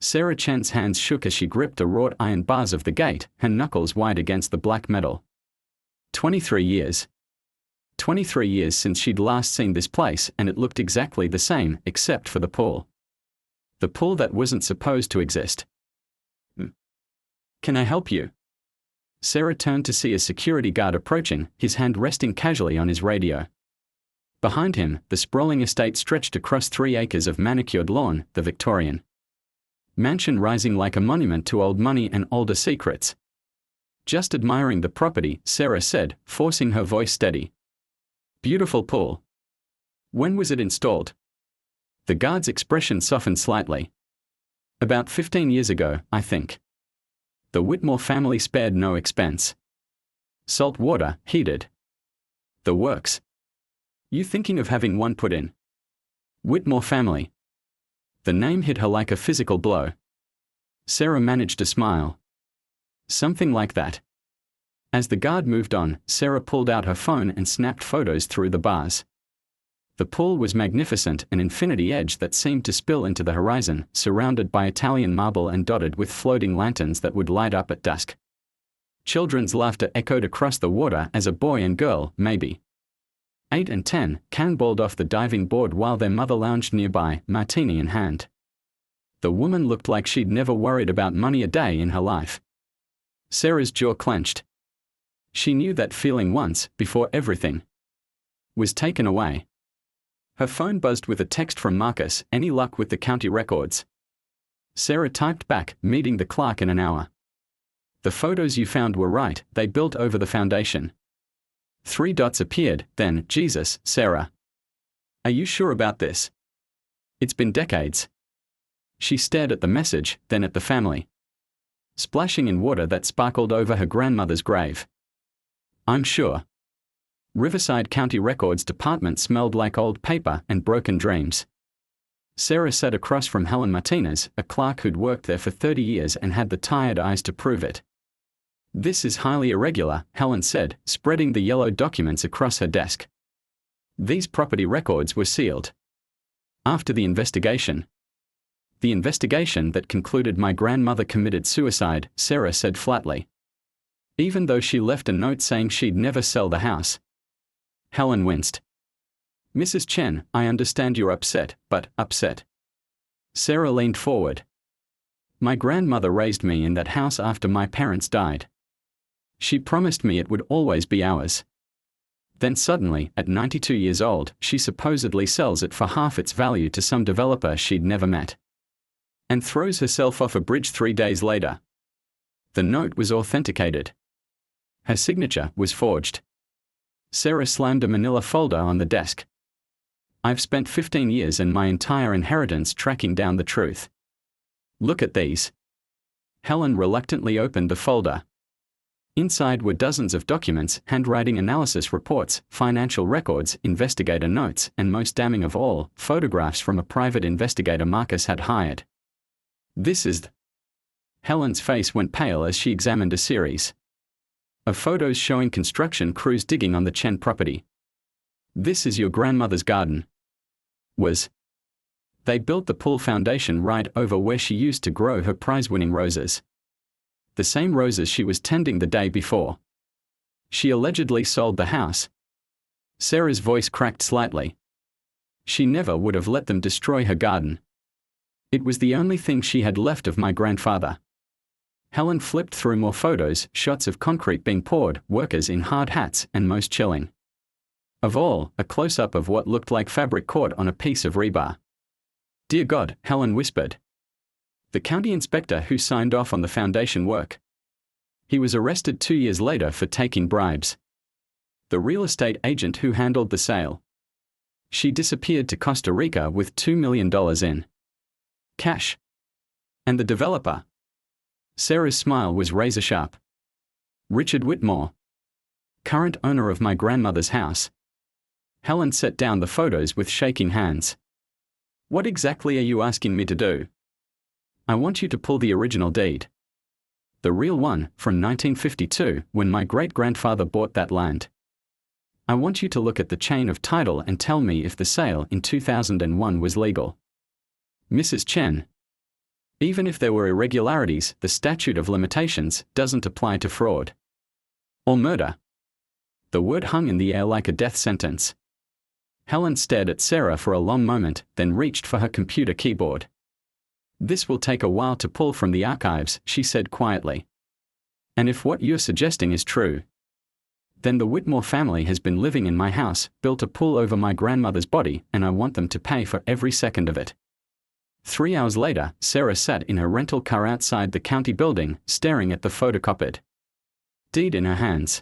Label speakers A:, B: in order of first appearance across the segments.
A: Sarah Chen's hands shook as she gripped the wrought iron bars of the gate, her knuckles wide against the black metal. 23 years. 23 years since she'd last seen this place, and it looked exactly the same, except for the pool. The pool that wasn't supposed to exist. "Can I help you?" Sarah turned to see a security guard approaching, his hand resting casually on his radio. Behind him, the sprawling estate stretched across 3 acres of manicured lawn, the Victorian mansion rising like a monument to old money and older secrets. "Just admiring the property," Sarah said, forcing her voice steady. "Beautiful pool. When was it installed?" The guard's expression softened slightly. "About 15 years ago, I think. The Whitmore family spared no expense. Salt water, heated. The works. You thinking of having one put in?" "Whitmore family." The name hit her like a physical blow. Sarah managed to smile. "Something like that." As the guard moved on, Sarah pulled out her phone and snapped photos through the bars. The pool was magnificent, an infinity edge that seemed to spill into the horizon, surrounded by Italian marble and dotted with floating lanterns that would light up at dusk. Children's laughter echoed across the water as a boy and girl, maybe 8 and 10, cannonballed off the diving board while their mother lounged nearby, martini in hand. The woman looked like she'd never worried about money a day in her life. Sarah's jaw clenched. She knew that feeling once, before everything was taken away. Her phone buzzed with a text from Marcus, "Any luck with the county records?" Sarah typed back, "Meeting the clerk in an hour. The photos you found were right, they built over the foundation." 3 dots appeared, then, "Jesus, Sarah. Are you sure about this? It's been decades." She stared at the message, then at the family splashing in water that sparkled over her grandmother's grave. "I'm sure." Riverside County Records Department smelled like old paper and broken dreams. Sarah sat across from Helen Martinez, a clerk who'd worked there for 30 years and had the tired eyes to prove it. "This is highly irregular," Helen said, spreading the yellow documents across her desk. "These property records were sealed after the investigation." "The investigation that concluded my grandmother committed suicide," Sarah said flatly. "Even though she left a note saying she'd never sell the house." Helen winced. "Mrs. Chen, I understand you're upset, but upset." Sarah leaned forward. "My grandmother raised me in that house after my parents died. She promised me it would always be ours. Then suddenly, at 92 years old, she supposedly sells it for half its value to some developer she'd never met. And throws herself off a bridge 3 days later." The note was authenticated. Her signature was forged. Sarah slammed a manila folder on the desk. "I've spent 15 years and my entire inheritance tracking down the truth. Look at these." Helen reluctantly opened the folder. Inside were dozens of documents, handwriting analysis reports, financial records, investigator notes, and most damning of all, photographs from a private investigator Marcus had hired. "This is..." Helen's face went pale as she examined a series of photos showing construction crews digging on the Chen property. "This is your grandmother's garden." Was. They built the pool foundation right over where she used to grow her prize-winning roses. The same roses she was tending the day before. She allegedly sold the house. Sarah's voice cracked slightly. She never would have let them destroy her garden. It was the only thing she had left of my grandfather. Helen flipped through more photos, shots of concrete being poured, workers in hard hats, and most chilling of all, a close-up of what looked like fabric caught on a piece of rebar. "Dear God," Helen whispered. "The county inspector who signed off on the foundation work. He was arrested 2 years later for taking bribes. The real estate agent who handled the sale. She disappeared to Costa Rica with $2 million in cash. And the developer." Sarah's smile was razor-sharp. "Richard Whitmore. Current owner of my grandmother's house." Helen set down the photos with shaking hands. "What exactly are you asking me to do?" "I want you to pull the original deed. The real one, from 1952, when my great-grandfather bought that land. I want you to look at the chain of title and tell me if the sale in 2001 was legal." "Mrs. Chen." Even if there were irregularities, the statute of limitations doesn't apply to fraud or murder. The word hung in the air like a death sentence. Helen stared at Sarah for a long moment, then reached for her computer keyboard. "This will take a while to pull from the archives," she said quietly. "And if what you're suggesting is true, then the Whitmore family has been living in my house, built a pool over my grandmother's body, and I want them to pay for every second of it." 3 hours later, Sarah sat in her rental car outside the county building, staring at the photocopied deed in her hands.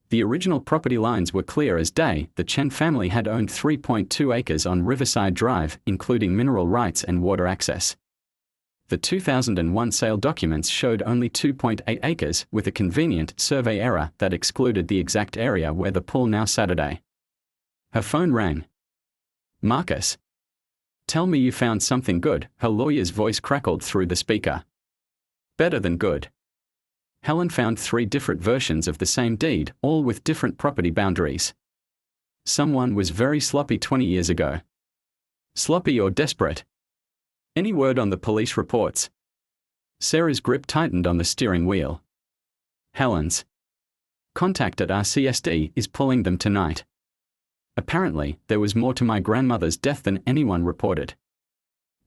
A: The original property lines were clear as day. The Chen family had owned 3.2 acres on Riverside Drive, including mineral rights and water access. The 2001 sale documents showed only 2.8 acres, with a convenient survey error that excluded the exact area where the pool now sat. Her phone rang. "Marcus. Tell me you found something good," her lawyer's voice crackled through the speaker. "Better than good." Helen found 3 different versions of the same deed, all with different property boundaries. Someone was very sloppy 20 years ago. Sloppy or desperate? Any word on the police reports? Sarah's grip tightened on the steering wheel. Helen's contact at RCSD is pulling them tonight. Apparently, there was more to my grandmother's death than anyone reported.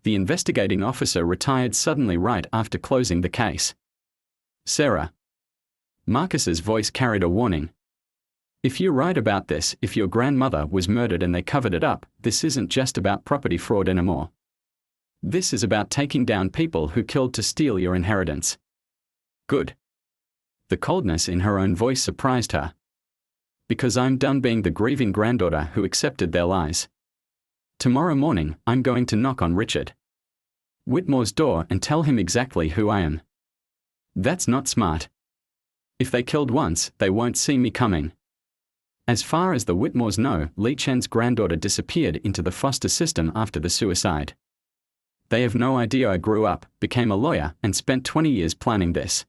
A: The investigating officer retired suddenly right after closing the case. "Sarah." Marcus's voice carried a warning. "If you're right about this, if your grandmother was murdered and they covered it up, this isn't just about property fraud anymore. This is about taking down people who killed to steal your inheritance." "Good." The coldness in her own voice surprised her. "Because I'm done being the grieving granddaughter who accepted their lies. Tomorrow morning, I'm going to knock on Richard Whitmore's door and tell him exactly who I am." "That's not smart. If they killed once, they won't see me coming." As far as the Whitmores know, Lee Chen's granddaughter disappeared into the foster system after the suicide. They have no idea I grew up, became a lawyer, and spent 20 years planning this.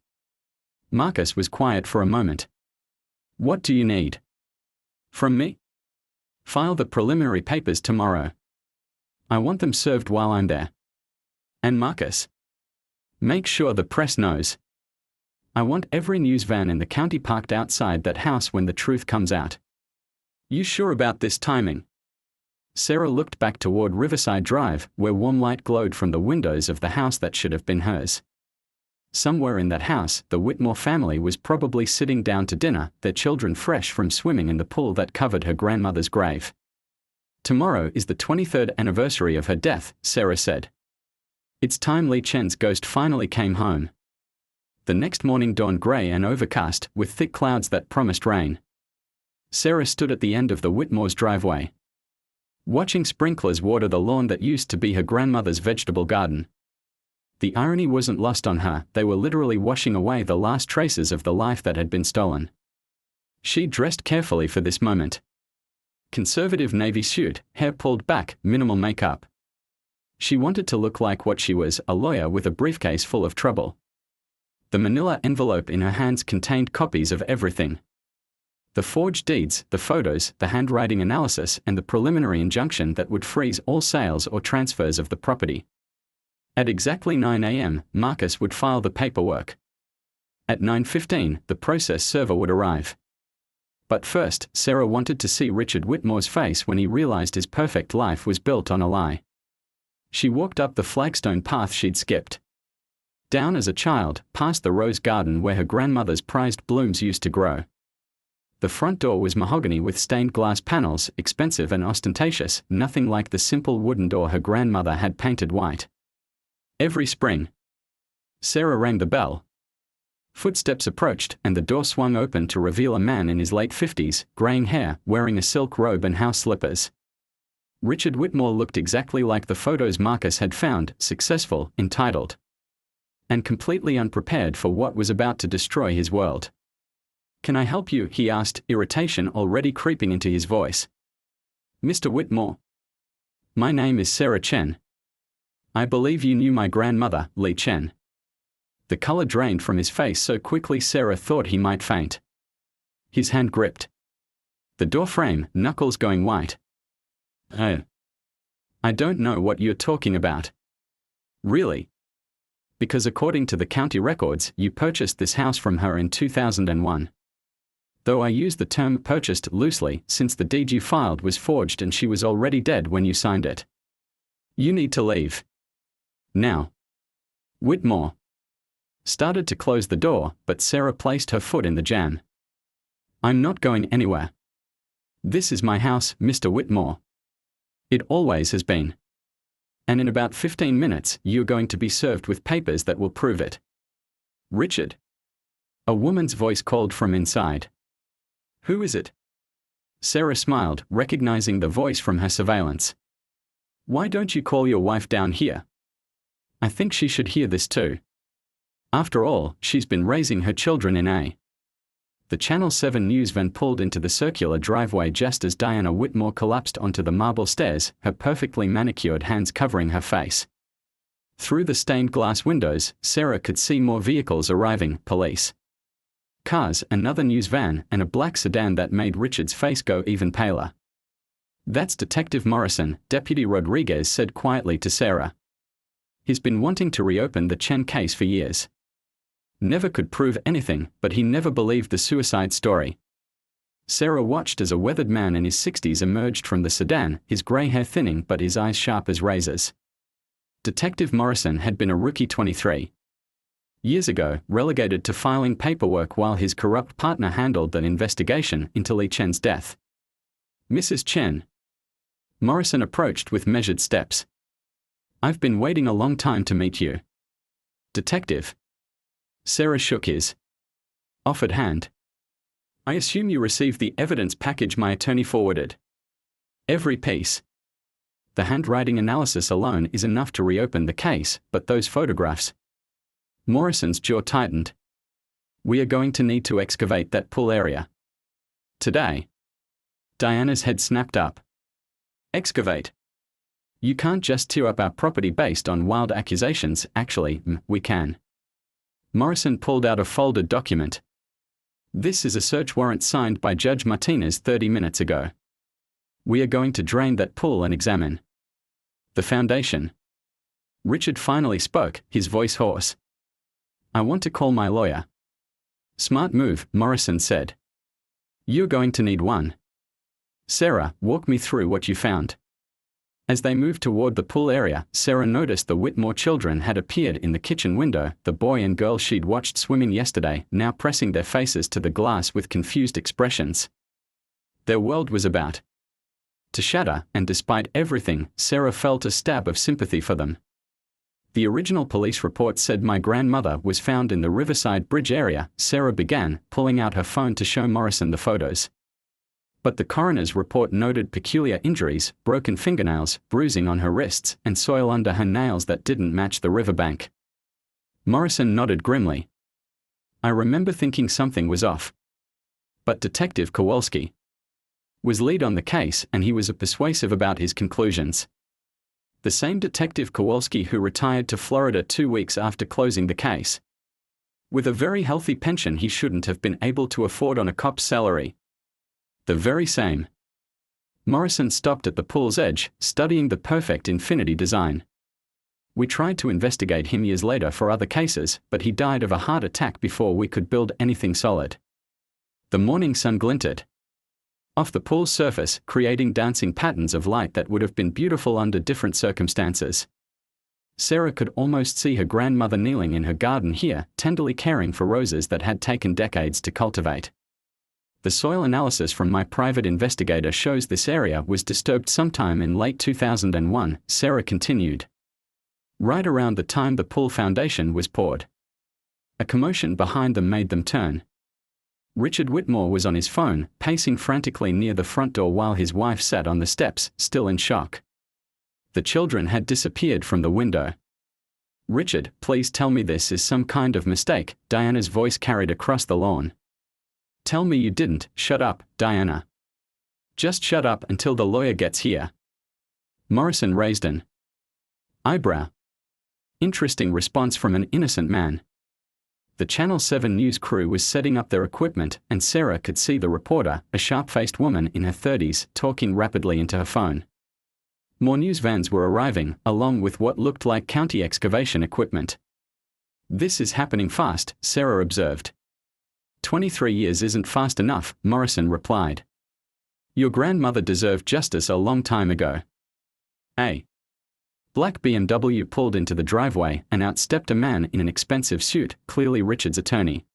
A: Marcus was quiet for a moment. "What do you need from me?" "File the preliminary papers tomorrow. I want them served while I'm there." "And Marcus? Make sure the press knows. I want every news van in the county parked outside that house when the truth comes out." "You sure about this timing?" Sarah looked back toward Riverside Drive, where warm light glowed from the windows of the house that should have been hers. Somewhere in that house, the Whitmore family was probably sitting down to dinner, their children fresh from swimming in the pool that covered her grandmother's grave. "Tomorrow is the 23rd anniversary of her death," Sarah said. "It's time Lee Chen's ghost finally came home." The next morning dawned gray and overcast, with thick clouds that promised rain. Sarah stood at the end of the Whitmore's driveway, watching sprinklers water the lawn that used to be her grandmother's vegetable garden. The irony wasn't lost on her, they were literally washing away the last traces of the life that had been stolen. She dressed carefully for this moment. Conservative navy suit, hair pulled back, minimal makeup. She wanted to look like what she was, a lawyer with a briefcase full of trouble. The manila envelope in her hands contained copies of everything. The forged deeds, the photos, the handwriting analysis, and the preliminary injunction that would freeze all sales or transfers of the property. At exactly 9 a.m., Marcus would file the paperwork. At 9:15, the process server would arrive. But first, Sarah wanted to see Richard Whitmore's face when he realized his perfect life was built on a lie. She walked up the flagstone path she'd skipped. Down as a child, past the rose garden where her grandmother's prized blooms used to grow. The front door was mahogany with stained glass panels, expensive and ostentatious, nothing like the simple wooden door her grandmother had painted white. Every spring, Sarah rang the bell. Footsteps approached, and the door swung open to reveal a man in his late 50s, graying hair, wearing a silk robe and house slippers. Richard Whitmore looked exactly like the photos Marcus had found, successful, entitled, and completely unprepared for what was about to destroy his world. "Can I help you?" he asked, irritation already creeping into his voice. "Mr. Whitmore? My name is Sarah Chen. I believe you knew my grandmother, Lee Chen." The color drained from his face so quickly Sarah thought he might faint. His hand gripped the door frame, knuckles going white. "Oh. I don't know what you're talking about." "Really? Because according to the county records, you purchased this house from her in 2001. Though I use the term purchased loosely, since the deed you filed was forged and she was already dead when you signed it. You need to leave. Now. Whitmore started to close the door, but Sarah placed her foot in the jam. I'm not going anywhere. This is my house, Mr. Whitmore. It always has been. And in about 15 minutes, you're going to be served with papers that will prove it. Richard. A woman's voice called from inside. Who is it? Sarah smiled, recognizing the voice from her surveillance. Why don't you call your wife down here? I think she should hear this too. After all, she's been raising her children in a. The Channel 7 news van pulled into the circular driveway just as Diana Whitmore collapsed onto the marble stairs, her perfectly manicured hands covering her face. Through the stained glass windows, Sarah could see more vehicles arriving, police cars, another news van, and a black sedan that made Richard's face go even paler. That's Detective Morrison, Deputy Rodriguez said quietly to Sarah. He's been wanting to reopen the Chen case for years. Never could prove anything, but he never believed the suicide story. Sarah watched as a weathered man in his 60s emerged from the sedan, his grey hair thinning but his eyes sharp as razors. Detective Morrison had been a rookie 23 years ago, relegated to filing paperwork while his corrupt partner handled the investigation into Li Chen's death. Mrs. Chen. Morrison approached with measured steps. I've been waiting a long time to meet you. Detective. Sarah shook his offered hand. I assume you received the evidence package my attorney forwarded. Every piece. The handwriting analysis alone is enough to reopen the case, but those photographs. Morrison's jaw tightened. We are going to need to excavate that pool area. Today. Diana's head snapped up. Excavate. You can't just tear up our property based on wild accusations. Actually, we can. Morrison pulled out a folded document. This is a search warrant signed by Judge Martinez 30 minutes ago. We are going to drain that pool and examine the foundation. Richard finally spoke, his voice hoarse. I want to call my lawyer. Smart move, Morrison said. You're going to need one. Sarah, walk me through what you found. As they moved toward the pool area, Sarah noticed the Whitmore children had appeared in the kitchen window, the boy and girl she'd watched swimming yesterday, now pressing their faces to the glass with confused expressions. Their world was about to shatter, and despite everything, Sarah felt a stab of sympathy for them. The original police report said my grandmother was found in the Riverside Bridge area, Sarah began, pulling out her phone to show Morrison the photos. But the coroner's report noted peculiar injuries, broken fingernails, bruising on her wrists, and soil under her nails that didn't match the riverbank. Morrison nodded grimly. I remember thinking something was off. But Detective Kowalski was lead on the case, and he was persuasive about his conclusions. The same Detective Kowalski who retired to Florida 2 weeks after closing the case. With a very healthy pension he shouldn't have been able to afford on a cop's salary. The very same. Morrison stopped at the pool's edge, studying the perfect infinity design. We tried to investigate him years later for other cases, but he died of a heart attack before we could build anything solid. The morning sun glinted off the pool's surface, creating dancing patterns of light that would have been beautiful under different circumstances. Sarah could almost see her grandmother kneeling in her garden here, tenderly caring for roses that had taken decades to cultivate. The soil analysis from my private investigator shows this area was disturbed sometime in late 2001, Sarah continued. Right around the time the pool foundation was poured. A commotion behind them made them turn. Richard Whitmore was on his phone, pacing frantically near the front door while his wife sat on the steps, still in shock. The children had disappeared from the window. Richard, please tell me this is some kind of mistake, Diana's voice carried across the lawn. Tell me you didn't. Shut up, Diana. Just shut up until the lawyer gets here. Morrison raised an eyebrow. Interesting response from an innocent man. The Channel 7 news crew was setting up their equipment, and Sarah could see the reporter, a sharp-faced woman in her 30s, talking rapidly into her phone. More news vans were arriving, along with what looked like county excavation equipment. This is happening fast, Sarah observed. 23 years isn't fast enough, Morrison replied. Your grandmother deserved justice a long time ago. A black BMW pulled into the driveway and out stepped a man in an expensive suit, clearly Richard's attorney.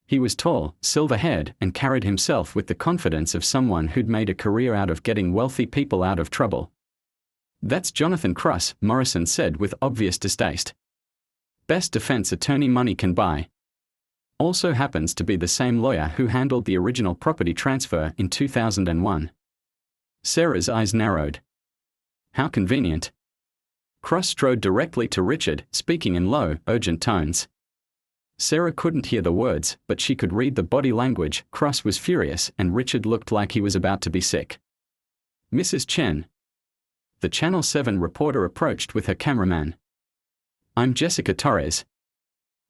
A: He was tall, silver-haired, and carried himself with the confidence of someone who'd made a career out of getting wealthy people out of trouble. That's Jonathan Cross, Morrison said with obvious distaste. Best defense attorney money can buy. Also happens to be the same lawyer who handled the original property transfer in 2001. Sarah's eyes narrowed. How convenient. Cross strode directly to Richard, speaking in low, urgent tones. Sarah couldn't hear the words, but she could read the body language. Cross was furious, and Richard looked like he was about to be sick. Mrs. Chen. The Channel 7 reporter approached with her cameraman. I'm Jessica Torres.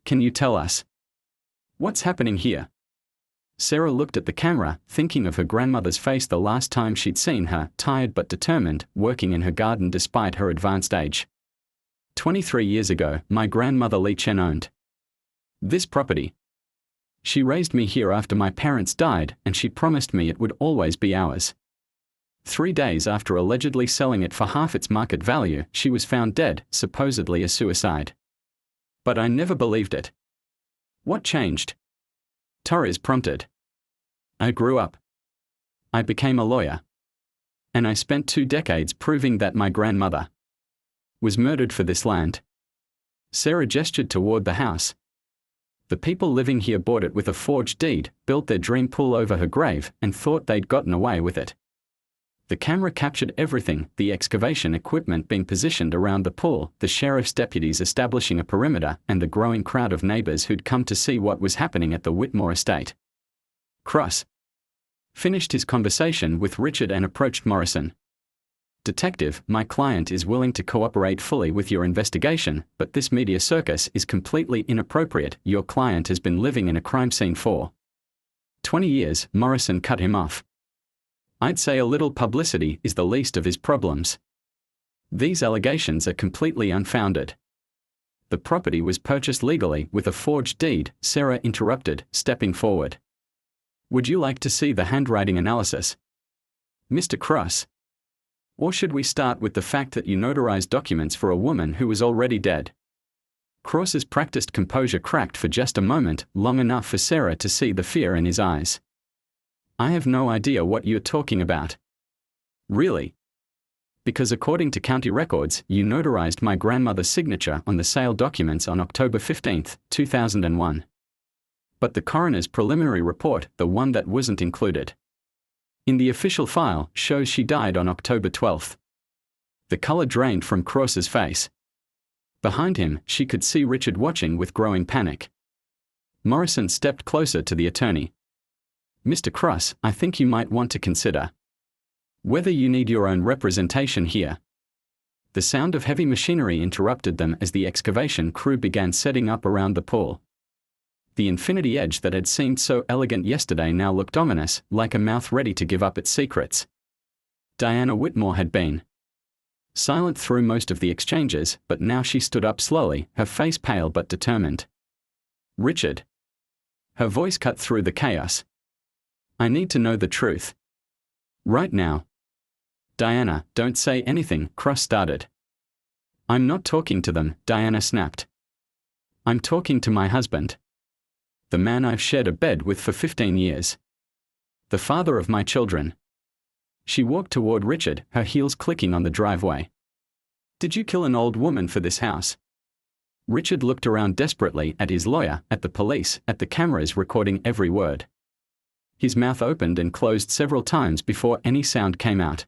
A: Can you tell us what's happening here? Sarah looked at the camera, thinking of her grandmother's face the last time she'd seen her, tired but determined, working in her garden despite her advanced age. 23 years ago, my grandmother Li Chen owned this property. She raised me here after my parents died, and she promised me it would always be ours. 3 days after allegedly selling it for half its market value, she was found dead, supposedly a suicide. But I never believed it. What changed? Torres prompted. I grew up. I became a lawyer. And I spent 2 decades proving that my grandmother was murdered for this land. Sarah gestured toward the house. The people living here bought it with a forged deed, built their dream pool over her grave, and thought they'd gotten away with it. The camera captured everything, the excavation equipment being positioned around the pool, the sheriff's deputies establishing a perimeter, and the growing crowd of neighbors who'd come to see what was happening at the Whitmore estate. Cross finished his conversation with Richard and approached Morrison. Detective, my client is willing to cooperate fully with your investigation, but this media circus is completely inappropriate. Your client has been living in a crime scene for 20 years, Morrison cut him off. I'd say a little publicity is the least of his problems. These allegations are completely unfounded. The property was purchased legally with a forged deed, Sarah interrupted, stepping forward. Would you like to see the handwriting analysis, Mr. Cross? Or should we start with the fact that you notarized documents for a woman who was already dead? Cross's practiced composure cracked for just a moment, long enough for Sarah to see the fear in his eyes. I have no idea what you're talking about. Really? Because according to county records, you notarized my grandmother's signature on the sale documents on October 15, 2001. But the coroner's preliminary report, the one that wasn't included in the official file, shows she died on October 12. The color drained from Cross's face. Behind him, she could see Richard watching with growing panic. Morrison stepped closer to the attorney. Mr. Cross, I think you might want to consider whether you need your own representation here. The sound of heavy machinery interrupted them as the excavation crew began setting up around the pool. The infinity edge that had seemed so elegant yesterday now looked ominous, like a mouth ready to give up its secrets. Diana Whitmore had been silent through most of the exchanges, but now she stood up slowly, her face pale but determined. Richard. Her voice cut through the chaos. I need to know the truth. Right now. Diana, don't say anything, Cross started. I'm not talking to them, Diana snapped. I'm talking to my husband. The man I've shared a bed with for 15 years. The father of my children. She walked toward Richard, her heels clicking on the driveway. Did you kill an old woman for this house? Richard looked around desperately at his lawyer, at the police, at the cameras recording every word. His mouth opened and closed several times before any sound came out.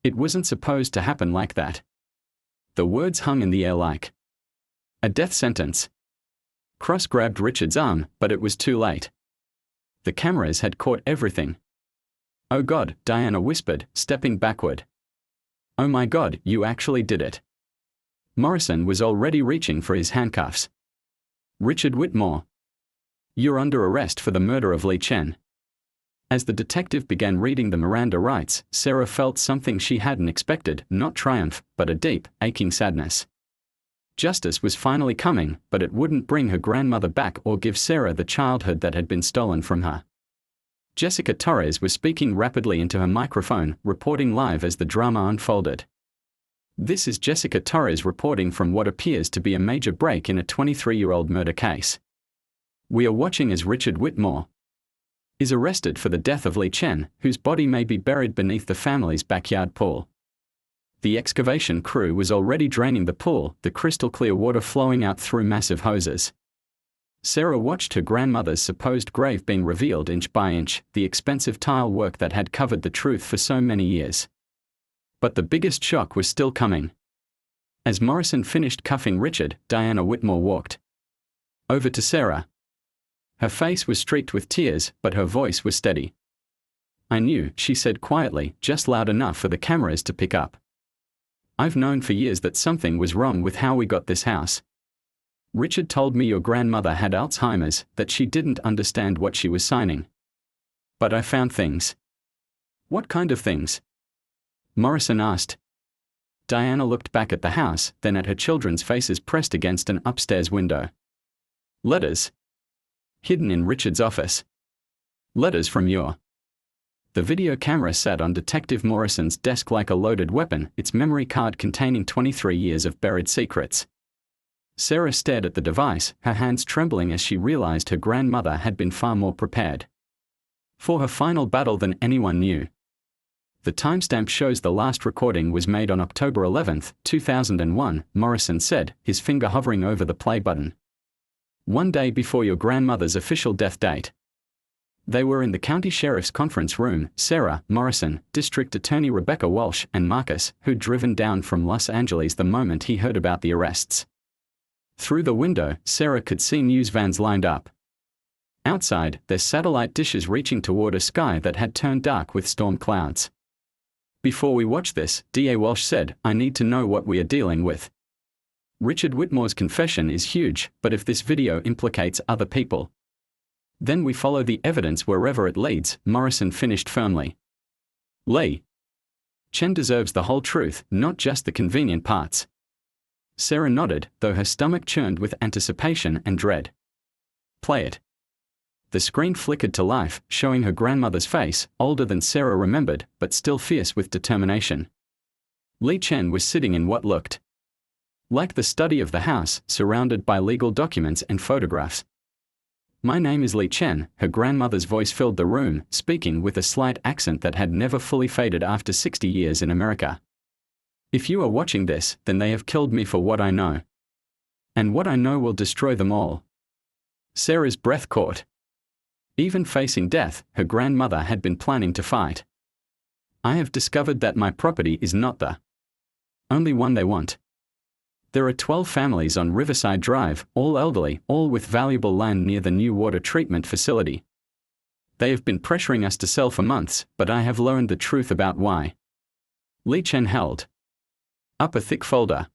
A: It wasn't supposed to happen like that. The words hung in the air like a death sentence. Cross grabbed Richard's arm, but it was too late. The cameras had caught everything. Oh God, Diana whispered, stepping backward. Oh my God, you actually did it. Morrison was already reaching for his handcuffs. Richard Whitmore. You're under arrest for the murder of Li Chen. As the detective began reading the Miranda rights, Sarah felt something she hadn't expected, not triumph, but a deep, aching sadness. Justice was finally coming, but it wouldn't bring her grandmother back or give Sarah the childhood that had been stolen from her. Jessica Torres was speaking rapidly into her microphone, reporting live as the drama unfolded. This is Jessica Torres reporting from what appears to be a major break in a 23-year-old murder case. We are watching as Richard Whitmore is arrested for the death of Lee Chen, whose body may be buried beneath the family's backyard pool. The excavation crew was already draining the pool, the crystal clear water flowing out through massive hoses. Sarah watched her grandmother's supposed grave being revealed inch by inch, the expensive tile work that had covered the truth for so many years. But the biggest shock was still coming. As Morrison finished cuffing Richard, Diana Whitmore walked over to Sarah. Her face was streaked with tears, but her voice was steady. "I knew," she said quietly, just loud enough for the cameras to pick up. "I've known for years that something was wrong with how we got this house. Richard told me your grandmother had Alzheimer's, that she didn't understand what she was signing. But I found things." "What kind of things?" Morrison asked. Diana looked back at the house, then at her children's faces pressed against an upstairs window. "Letters. Hidden in Richard's office. Letters from your..." The video camera sat on Detective Morrison's desk like a loaded weapon, its memory card containing 23 years of buried secrets. Sarah stared at the device, her hands trembling as she realized her grandmother had been far more prepared for her final battle than anyone knew. The timestamp shows the last recording was made on October 11, 2001, Morrison said, his finger hovering over the play button. "One day before your grandmother's official death date." They were in the county sheriff's conference room, Sarah, Morrison, District Attorney Rebecca Walsh, and Marcus, who'd driven down from Los Angeles the moment he heard about the arrests. Through the window, Sarah could see news vans lined up. Outside, their satellite dishes reaching toward a sky that had turned dark with storm clouds. "Before we watch this," DA Walsh said, "I need to know what we are dealing with. Richard Whitmore's confession is huge, but if this video implicates other people, then we follow the evidence wherever it leads," Morrison finished firmly. "Lee Chen deserves the whole truth, not just the convenient parts." Sarah nodded, though her stomach churned with anticipation and dread. "Play it." The screen flickered to life, showing her grandmother's face, older than Sarah remembered, but still fierce with determination. Lee Chen was sitting in what looked like the study of the house, surrounded by legal documents and photographs. "My name is Lee Chen," her grandmother's voice filled the room, speaking with a slight accent that had never fully faded after 60 years in America. "If you are watching this, then they have killed me for what I know. And what I know will destroy them all." Sarah's breath caught. Even facing death, her grandmother had been planning to fight. "I have discovered that my property is not the only one they want. There are 12 families on Riverside Drive, all elderly, all with valuable land near the new water treatment facility. They have been pressuring us to sell for months, but I have learned the truth about why." Lee Chen held up a thick folder.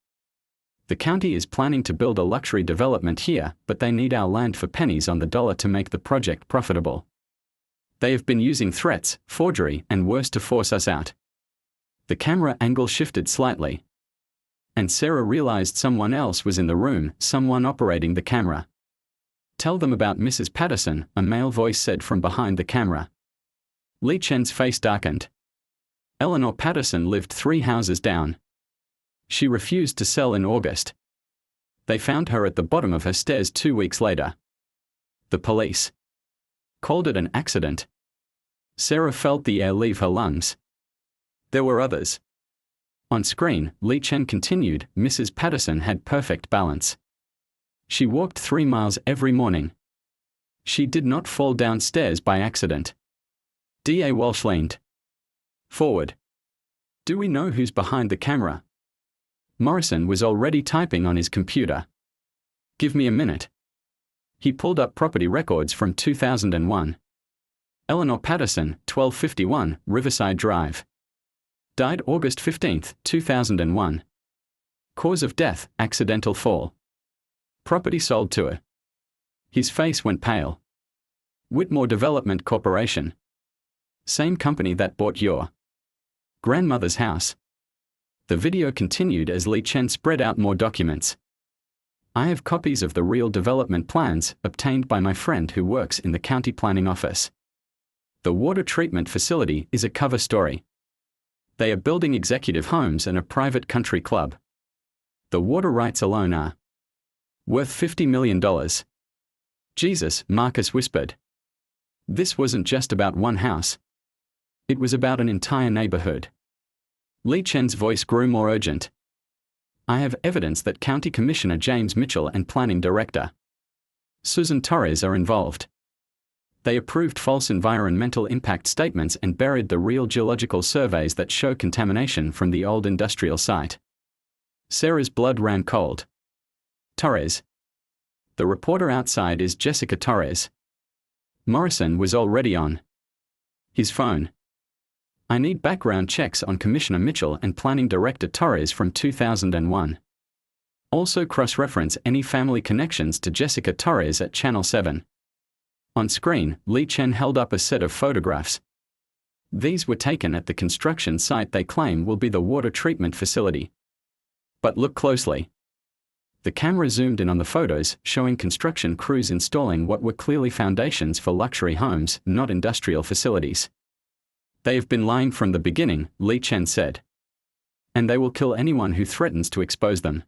A: "The county is planning to build a luxury development here, but they need our land for pennies on the dollar to make the project profitable. They have been using threats, forgery, and worse to force us out." The camera angle shifted slightly, and Sarah realized someone else was in the room, someone operating the camera. "Tell them about Mrs. Patterson," a male voice said from behind the camera. Lee Chen's face darkened. Eleanor Patterson lived 3 houses down. She refused to sell in August. They found her at the bottom of her stairs 2 weeks later. The police called it an accident. Sarah felt the air leave her lungs. There were others. On screen, Lee Chen continued, "Mrs. Patterson had perfect balance. She walked 3 miles every morning. She did not fall downstairs by accident." DA Walsh leaned forward. "Do we know who's behind the camera?" Morrison was already typing on his computer. "Give me a minute." He pulled up property records from 2001. Eleanor Patterson, 1251, Riverside Drive. Died August 15, 2001. Cause of death, accidental fall. Property sold to her. His face went pale. "Whitmore Development Corporation. Same company that bought your grandmother's house." The video continued as Lee Chen spread out more documents. I have copies of the real development plans obtained by my friend who works in the county planning office. The water treatment facility is a cover story. They are building executive homes and a private country club. The water rights alone are worth $50 million. Jesus, Marcus whispered. This wasn't just about one house. It was about an entire neighborhood. Li Chen's voice grew more urgent. I have evidence that County Commissioner James Mitchell and Planning Director Susan Torres are involved. They approved false environmental impact statements and buried the real geological surveys that show contamination from the old industrial site. Sarah's blood ran cold. Torres. The reporter outside is Jessica Torres. Morrison was already on his phone. I need background checks on Commissioner Mitchell and Planning Director Torres from 2001. Also cross-reference any family connections to Jessica Torres at Channel 7. On screen, Li Chen held up a set of photographs. These were taken at the construction site they claim will be the water treatment facility. But look closely. The camera zoomed in on the photos, showing construction crews installing what were clearly foundations for luxury homes, not industrial facilities. They have been lying from the beginning, Li Chen said. And they will kill anyone who threatens to expose them.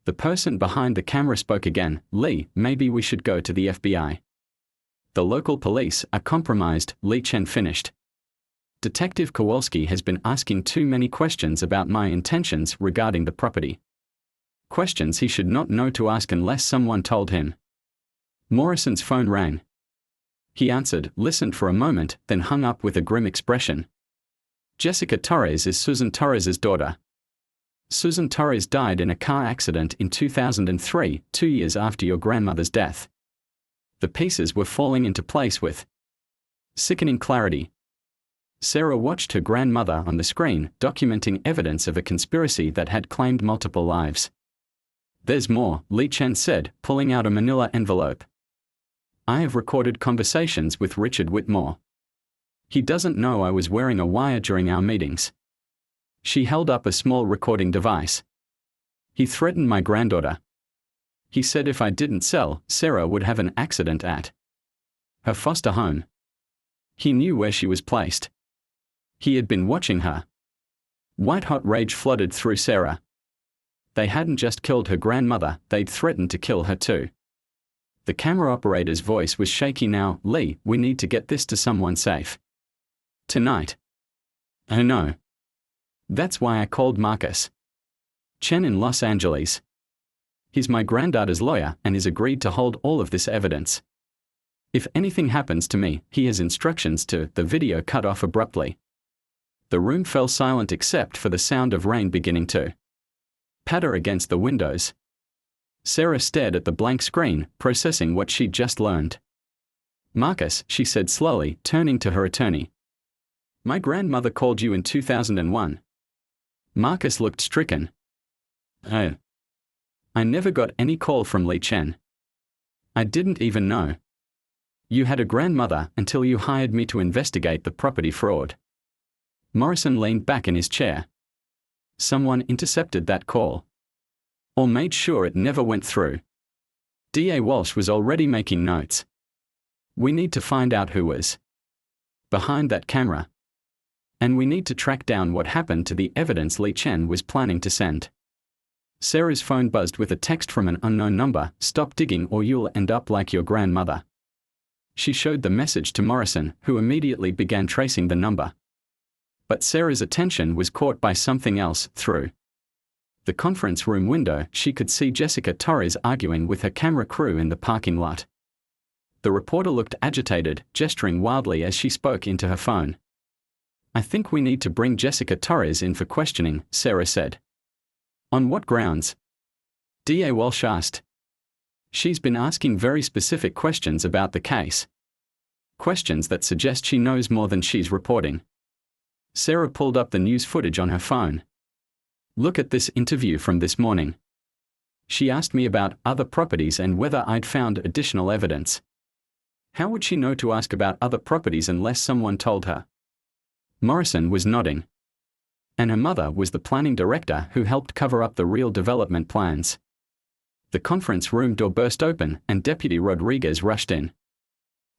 A: The person behind the camera spoke again. Li, maybe we should go to the FBI. The local police are compromised, Li Chen finished. Detective Kowalski has been asking too many questions about my intentions regarding the property. Questions he should not know to ask unless someone told him. Morrison's phone rang. He answered, listened for a moment, then hung up with a grim expression. Jessica Torres is Susan Torres's daughter. Susan Torres died in a car accident in 2003, 2 years after your grandmother's death. The pieces were falling into place with sickening clarity. Sarah watched her grandmother on the screen, documenting evidence of a conspiracy that had claimed multiple lives. There's more, Li Chen said, pulling out a manila envelope. I have recorded conversations with Richard Whitmore. He doesn't know I was wearing a wire during our meetings. She held up a small recording device. He threatened my granddaughter. He said if I didn't sell, Sarah would have an accident at her foster home. He knew where she was placed. He had been watching her. White-hot rage flooded through Sarah. They hadn't just killed her grandmother, they'd threatened to kill her too. The camera operator's voice was shaky now. Li, we need to get this to someone safe. Tonight. Oh no. That's why I called Marcus Chen in Los Angeles. He's my granddaughter's lawyer and is agreed to hold all of this evidence. If anything happens to me, he has instructions to. The video cut off abruptly. The room fell silent except for the sound of rain beginning to patter against the windows. Sarah stared at the blank screen, processing what she'd just learned. Marcus, she said slowly, turning to her attorney. My grandmother called you in 2001. Marcus looked stricken. Oh. I never got any call from Li Chen. I didn't even know. You had a grandmother until you hired me to investigate the property fraud. Morrison leaned back in his chair. Someone intercepted that call. Or made sure it never went through. D.A. Walsh was already making notes. We need to find out who was behind that camera. And we need to track down what happened to the evidence Li Chen was planning to send. Sarah's phone buzzed with a text from an unknown number. Stop digging or you'll end up like your grandmother. She showed the message to Morrison, who immediately began tracing the number. But Sarah's attention was caught by something else. Through the conference room window, she could see Jessica Torres arguing with her camera crew in the parking lot. The reporter looked agitated, gesturing wildly as she spoke into her phone. I think we need to bring Jessica Torres in for questioning, Sarah said. On what grounds? D.A. Walsh asked. She's been asking very specific questions about the case. Questions that suggest she knows more than she's reporting. Sarah pulled up the news footage on her phone. Look at this interview from this morning. She asked me about other properties and whether I'd found additional evidence. How would she know to ask about other properties unless someone told her? Morrison was nodding. And her mother was the planning director who helped cover up the real development plans. The conference room door burst open and Deputy Rodriguez rushed in.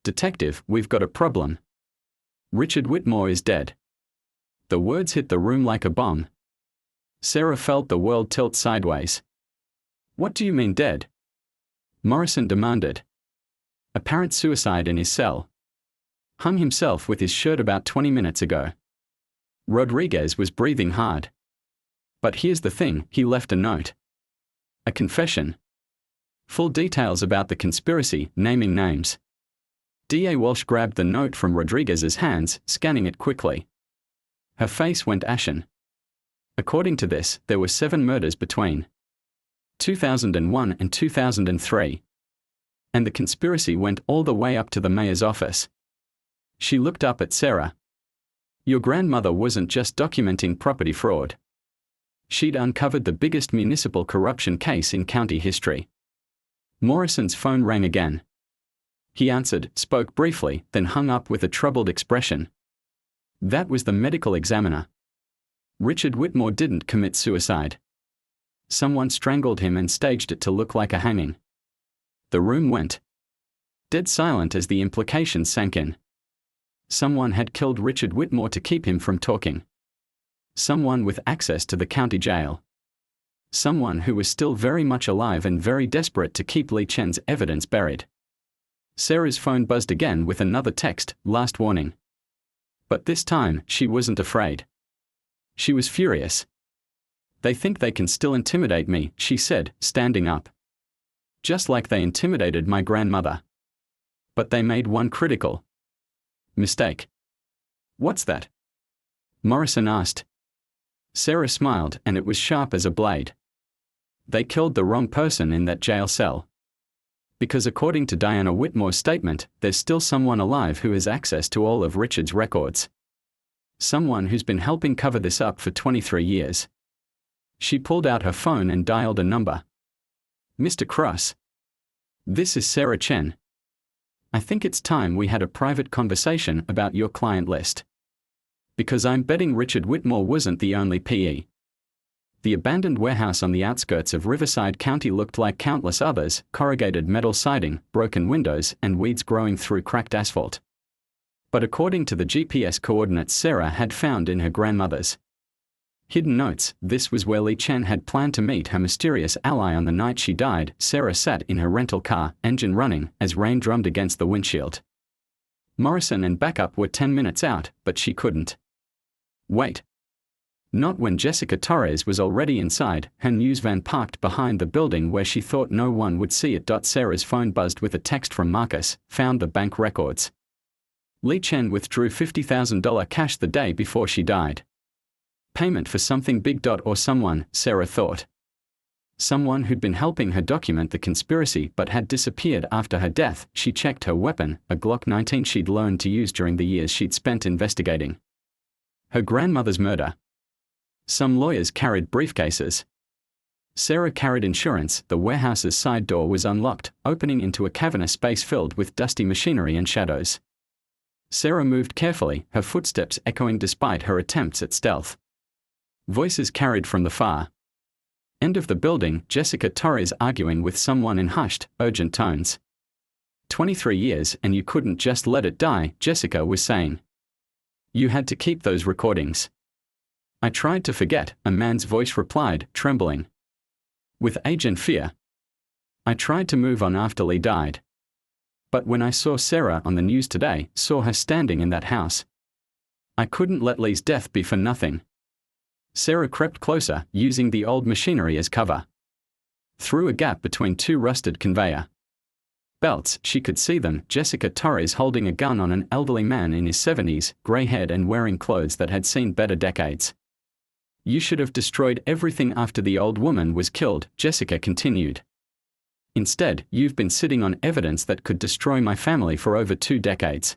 A: "Detective, we've got a problem. Richard Whitmore is dead." The words hit the room like a bomb. Sarah felt the world tilt sideways. "What do you mean dead?" Morrison demanded. "Apparent suicide in his cell. Hung himself with his shirt about 20 minutes ago." Rodriguez was breathing hard. "But here's the thing, he left a note. A confession. Full details about the conspiracy, naming names." DA Walsh grabbed the note from Rodriguez's hands, scanning it quickly. Her face went ashen. According to this, there were 7 murders between 2001 and 2003. And the conspiracy went all the way up to the mayor's office. She looked up at Sarah. "Your grandmother wasn't just documenting property fraud. She'd uncovered the biggest municipal corruption case in county history." Morrison's phone rang again. He answered, spoke briefly, then hung up with a troubled expression. That was the medical examiner. Richard Whitmore didn't commit suicide. Someone strangled him and staged it to look like a hanging. The room went dead silent as the implications sank in. Someone had killed Richard Whitmore to keep him from talking. Someone with access to the county jail. Someone who was still very much alive and very desperate to keep Lee Chen's evidence buried. Sarah's phone buzzed again with another text, "Last warning." But this time, she wasn't afraid. She was furious. "They think they can still intimidate me," she said, standing up. "Just like they intimidated my grandmother. But they made one critical mistake." "What's that?" Morrison asked. Sarah smiled, and it was sharp as a blade. "They killed the wrong person in that jail cell. Because according to Diana Whitmore's statement, there's still someone alive who has access to all of Richard's records. Someone who's been helping cover this up for 23 years. She pulled out her phone and dialed a number. "Mr. Cross. This is Sarah Chen. I think it's time we had a private conversation about your client list. Because I'm betting Richard Whitmore wasn't the only PE. The abandoned warehouse on the outskirts of Riverside County looked like countless others: corrugated metal siding, broken windows, and weeds growing through cracked asphalt. But according to the GPS coordinates Sarah had found in her grandmother's hidden notes, this was where Lee Chen had planned to meet her mysterious ally on the night she died. Sarah sat in her rental car, engine running, as rain drummed against the windshield. Morrison and backup were 10 minutes out, but she couldn't wait. Not when Jessica Torres was already inside, her news van parked behind the building where she thought no one would see it. Sarah's phone buzzed with a text from Marcus, "Found the bank records. Lee Chen withdrew $50,000 cash the day before she died. Payment for something big. Or someone," Sarah thought. Someone who'd been helping her document the conspiracy but had disappeared after her death. She checked her weapon, a Glock 19 she'd learned to use during the years she'd spent investigating her grandmother's murder. Some lawyers carried briefcases. Sarah carried insurance. The warehouse's side door was unlocked, opening into a cavernous space filled with dusty machinery and shadows. Sarah moved carefully, her footsteps echoing despite her attempts at stealth. Voices carried from the far end of the building, Jessica Torres arguing with someone in hushed, urgent tones. 23 years and you couldn't just let it die, Jessica was saying. You had to keep those recordings. I tried to forget, a man's voice replied, trembling with age and fear. I tried to move on after Lee died. But when I saw Sarah on the news today, saw her standing in that house, I couldn't let Lee's death be for nothing. Sarah crept closer, using the old machinery as cover. Through a gap between two rusted conveyor belts, she could see them, Jessica Torres holding a gun on an elderly man in his 70s, grey-haired and wearing clothes that had seen better decades. You should have destroyed everything after the old woman was killed, Jessica continued. Instead, you've been sitting on evidence that could destroy my family for over 2 decades.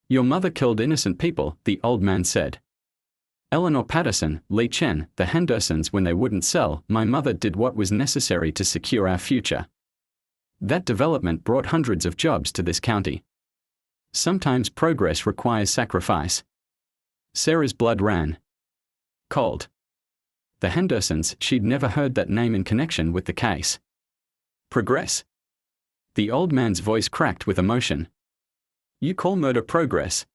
A: Your mother killed innocent people, the old man said. Eleanor Patterson, Lee Chen, the Hendersons when they wouldn't sell, my mother did what was necessary to secure our future. That development brought hundreds of jobs to this county. Sometimes progress requires sacrifice. Sarah's blood ran cold. The Hendersons, she'd never heard that name in connection with the case. Progress? The old man's voice cracked with emotion. You call murder progress?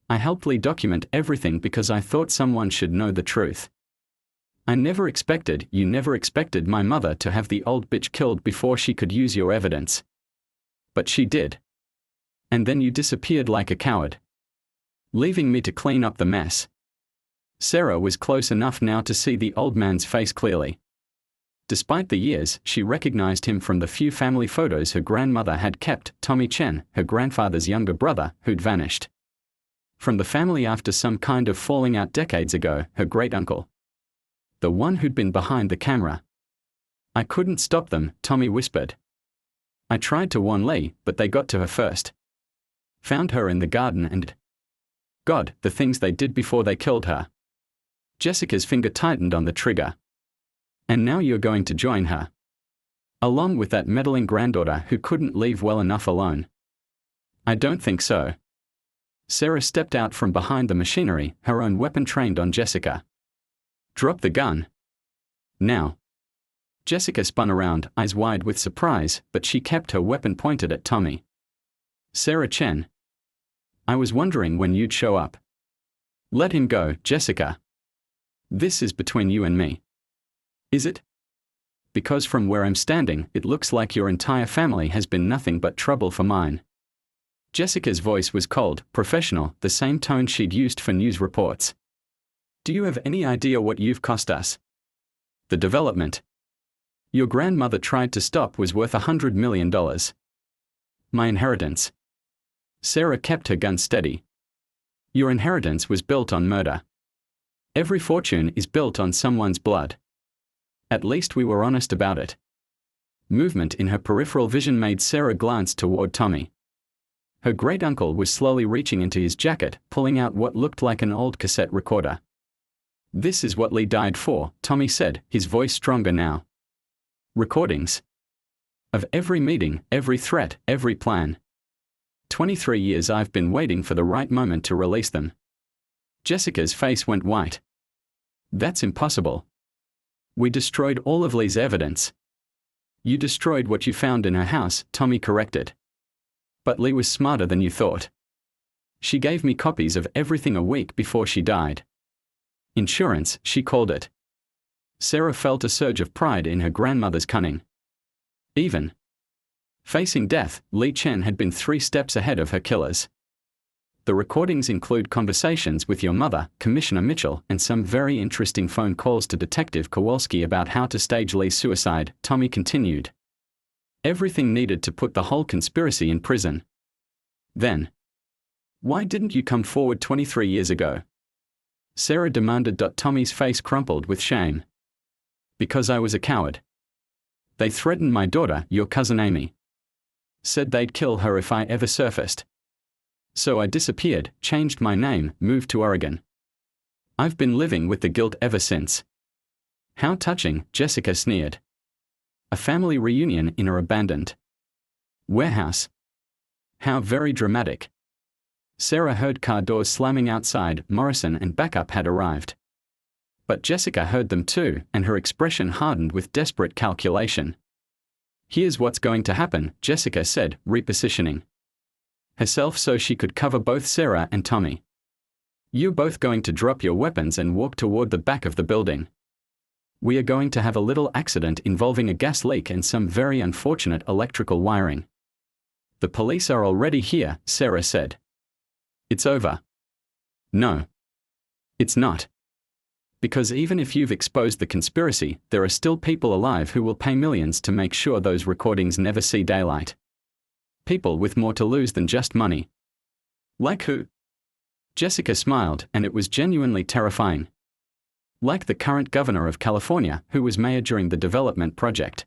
A: I helpfully document everything because I thought someone should know the truth. You never expected my mother to have the old bitch killed before she could use your evidence. But she did. And then you disappeared like a coward, leaving me to clean up the mess. Sarah was close enough now to see the old man's face clearly. Despite the years, she recognized him from the few family photos her grandmother had kept. Tommy Chen, her grandfather's younger brother, who'd vanished from the family after some kind of falling out decades ago, her great-uncle, the one who'd been behind the camera. I couldn't stop them, Tommy whispered. I tried to warn Lee, but they got to her first. Found her in the garden and... God, the things they did before they killed her. Jessica's finger tightened on the trigger. And now you're going to join her, along with that meddling granddaughter who couldn't leave well enough alone. I don't think so. Sarah stepped out from behind the machinery, her own weapon trained on Jessica. Drop the gun. Now. Jessica spun around, eyes wide with surprise, but she kept her weapon pointed at Tommy. Sarah Chen. I was wondering when you'd show up. Let him go, Jessica. This is between you and me. Is it? Because from where I'm standing, it looks like your entire family has been nothing but trouble for mine. Jessica's voice was cold, professional, the same tone she'd used for news reports. Do you have any idea what you've cost us? The development your grandmother tried to stop was worth $100 million. My inheritance. Sarah kept her gun steady. Your inheritance was built on murder. Every fortune is built on someone's blood. At least we were honest about it. Movement in her peripheral vision made Sarah glance toward Tommy. Her great-uncle was slowly reaching into his jacket, pulling out what looked like an old cassette recorder. This is what Lee died for, Tommy said, his voice stronger now. Recordings. Of every meeting, every threat, every plan. 23 years I've been waiting for the right moment to release them. Jessica's face went white. That's impossible. We destroyed all of Lee's evidence. You destroyed what you found in her house, Tommy corrected. But Lee was smarter than you thought. She gave me copies of everything a week before she died. Insurance, she called it. Sarah felt a surge of pride in her grandmother's cunning. Even facing death, Lee Chen had been 3 steps ahead of her killers. The recordings include conversations with your mother, Commissioner Mitchell, and some very interesting phone calls to Detective Kowalski about how to stage Lee's suicide, Tommy continued. Everything needed to put the whole conspiracy in prison. Then, why didn't you come forward 23 years ago? Sarah demanded. Tommy's face crumpled with shame. Because I was a coward. They threatened my daughter, your cousin Amy. Said they'd kill her if I ever surfaced. So I disappeared, changed my name, moved to Oregon. I've been living with the guilt ever since. How touching, Jessica sneered. A family reunion in her abandoned warehouse. How very dramatic. Sarah heard car doors slamming outside. Morrison and backup had arrived. But Jessica heard them too, and her expression hardened with desperate calculation. Here's what's going to happen, Jessica said, repositioning herself so she could cover both Sarah and Tommy. You're both going to drop your weapons and walk toward the back of the building. We are going to have a little accident involving a gas leak and some very unfortunate electrical wiring. The police are already here, Sarah said. It's over. No. It's not. Because even if you've exposed the conspiracy, there are still people alive who will pay millions to make sure those recordings never see daylight. People with more to lose than just money. Like who? Jessica smiled, and it was genuinely terrifying. Like the current governor of California, who was mayor during the development project.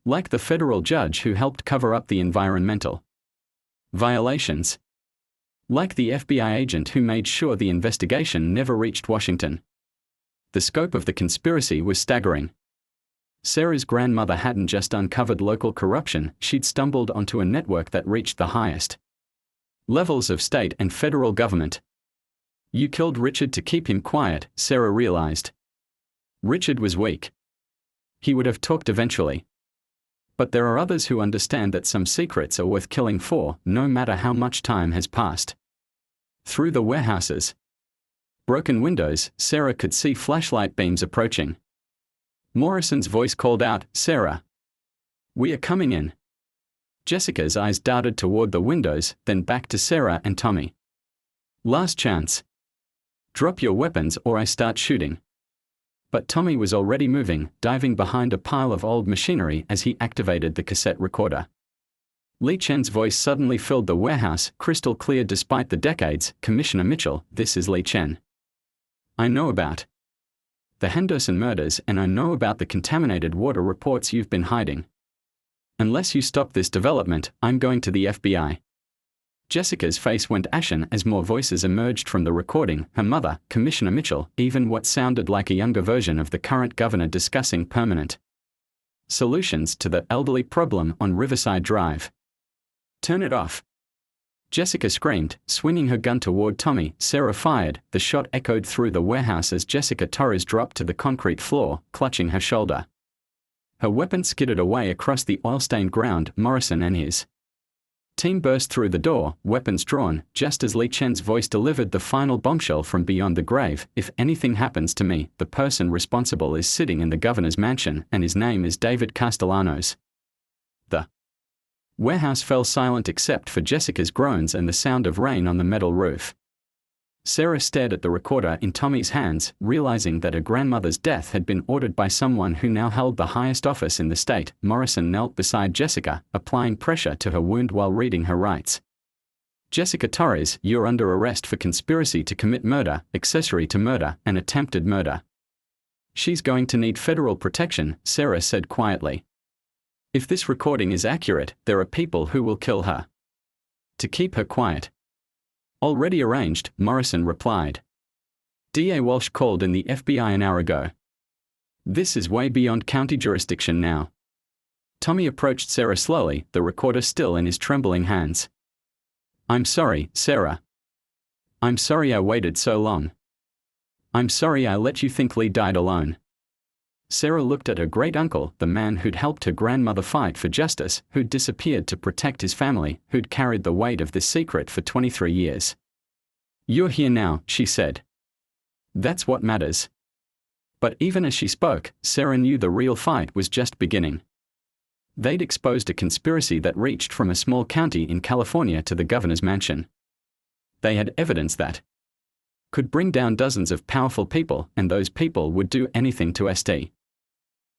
A: Like the federal judge who helped cover up the environmental violations. Like the FBI agent who made sure the investigation never reached Washington. The scope of the conspiracy was staggering. Sarah's grandmother hadn't just uncovered local corruption, she'd stumbled onto a network that reached the highest levels of state and federal government. You killed Richard to keep him quiet, Sarah realized. Richard was weak. He would have talked eventually. But there are others who understand that some secrets are worth killing for, no matter how much time has passed. Through the warehouses. Broken windows, Sarah could see flashlight beams approaching. Morrison's voice called out, "Sarah! We are coming in." Jessica's eyes darted toward the windows, then back to Sarah and Tommy. "Last chance. Drop your weapons or I start shooting." But Tommy was already moving, diving behind a pile of old machinery as he activated the cassette recorder. Lee Chen's voice suddenly filled the warehouse, crystal clear despite the decades. "Commissioner Mitchell, this is Lee Chen. I know about the Henderson murders and I know about the contaminated water reports you've been hiding. Unless you stop this development, I'm going to the FBI." Jessica's face went ashen as more voices emerged from the recording. Her mother, Commissioner Mitchell, even what sounded like a younger version of the current governor discussing permanent solutions to the elderly problem on Riverside Drive. "Turn it off!" Jessica screamed, swinging her gun toward Tommy. Sarah fired. The shot echoed through the warehouse as Jessica Torres dropped to the concrete floor, clutching her shoulder. Her weapon skidded away across the oil-stained ground. Morrison and his team burst through the door, weapons drawn, just as Lee Chen's voice delivered the final bombshell from beyond the grave. "If anything happens to me, the person responsible is sitting in the governor's mansion, and his name is David Castellanos." The warehouse fell silent except for Jessica's groans and the sound of rain on the metal roof. Sarah stared at the recorder in Tommy's hands, realizing that her grandmother's death had been ordered by someone who now held the highest office in the state. Morrison knelt beside Jessica, applying pressure to her wound while reading her rights. "Jessica Torres, you're under arrest for conspiracy to commit murder, accessory to murder, and attempted murder. She's going to need federal protection," Sarah said quietly. "If this recording is accurate, there are people who will kill her. To keep her quiet." "Already arranged," Morrison replied. DA Walsh called in the FBI an hour ago. "This is way beyond county jurisdiction now." Tommy approached Sarah slowly, the recorder still in his trembling hands. "I'm sorry, Sarah. I'm sorry I waited so long. I'm sorry I let you think Lee died alone." Sarah looked at her great-uncle, the man who'd helped her grandmother fight for justice, who'd disappeared to protect his family, who'd carried the weight of this secret for 23 years. "You're here now," she said. "That's what matters." But even as she spoke, Sarah knew the real fight was just beginning. They'd exposed a conspiracy that reached from a small county in California to the governor's mansion. They had evidence that could bring down dozens of powerful people, and those people would do anything to St.